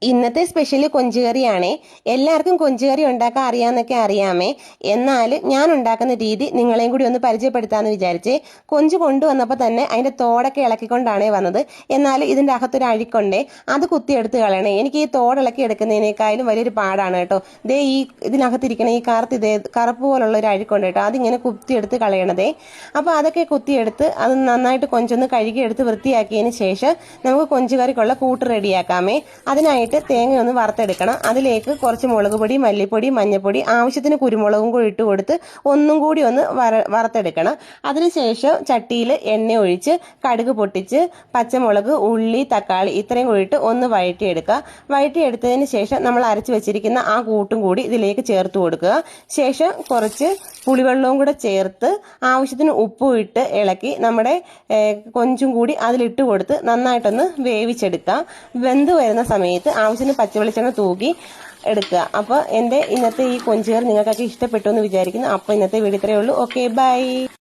ഇന്നത്തെ സ്പെഷ്യൽ കൊഞ്ചുകറിയാണേ. എല്ലാവർക്കും കൊഞ്ചുകറി ഉണ്ടാക്കാൻ അറിയാമെന്നൊക്കെ അറിയാമേ. എന്നാൽ ഞാൻ ഉണ്ടാക്കുന്ന രീതി നിങ്ങളെയും കൂടി ഒന്ന് പരിചയപ്പെടുത്താമെന്ന് വിചാരിച്ചേ. കൊഞ്ച് കൊണ്ടുവന്നപ്പോൾ തന്നെ അതിൻ്റെ തോടൊക്കെ ഇളക്കിക്കൊണ്ടാണേ വന്നത്. എന്നാൽ ഇതിൻ്റെ അകത്തൊരു അഴുക്കുണ്ടേ, അത് കുത്തിയെടുത്ത് കളയണേ. എനിക്ക് ഈ തോടിളക്കി എടുക്കുന്നതിനേക്കാളും വലിയൊരു പാടാണ് കേട്ടോ. ദേ ഈ ഇതിനകത്തിരിക്കണ ഈ കറുപ്പ് പോലുള്ള ഒരു അഴുക്കുണ്ട് കേട്ടോ, അതിങ്ങനെ കുത്തിയെടുത്ത് കളയണതേ. അപ്പോൾ അതൊക്കെ കുത്തിയെടുത്ത് അത് നന്നായിട്ട് കൊഞ്ചൊന്ന് കഴുകിയെടുത്ത് വൃത്തിയാക്കിയതിന് ശേഷം നമുക്ക് കൊഞ്ചുകറിക്കുള്ള കൂട്ട് റെഡിയാക്കാമേ. അതിനായിട്ട് തേങ്ങ ഒന്ന് വറുത്തെടുക്കണം. അതിലേക്ക് കുറച്ച് മുളക് പൊടി, മല്ലിപ്പൊടി, മഞ്ഞൾപ്പൊടി, ആവശ്യത്തിന് കുരുമുളകും കൂടി ഇട്ട് കൊടുത്ത് ഒന്നും കൂടി ഒന്ന് വറുത്തെടുക്കണം. അതിനുശേഷം ചട്ടിയിൽ എണ്ണ ഒഴിച്ച് കടുക് പൊട്ടിച്ച് പച്ചമുളക്, ഉള്ളി, തക്കാളി ഇത്രയും കൂടിയിട്ട് ഒന്ന് വഴറ്റിയെടുക്കുക. വഴറ്റിയെടുത്തതിന് ശേഷം നമ്മൾ അരച്ച് വെച്ചിരിക്കുന്ന ആ കൂട്ടും കൂടി ഇതിലേക്ക് ചേർത്ത് കൊടുക്കുക. ശേഷം കുറച്ച് പുളിവെള്ളവും കൂടെ ചേർത്ത് ആവശ്യത്തിന് ഉപ്പും ഇട്ട് ഇളക്കി നമ്മുടെ കൊഞ്ചും കൂടി അതിലിട്ട് കൊടുത്ത് നന്നായിട്ടൊന്ന് വേവിച്ചെടുക്കാം. വെന്ത് വരുന്ന സമയത്ത് ആവശ്യത്തിന് പച്ചവെളിച്ചെണ്ണ തൂക്കി എടുക്കുക. അപ്പോൾ എൻ്റെ ഇന്നത്തെ ഈ കൊഞ്ചുകറി നിങ്ങൾക്കൊക്കെ ഇഷ്ടപ്പെട്ടു എന്ന് വിചാരിക്കുന്നു. അപ്പോൾ ഇന്നത്തെ വീഡിയോ ഇത്രയേ ഉള്ളൂ. Okay, by.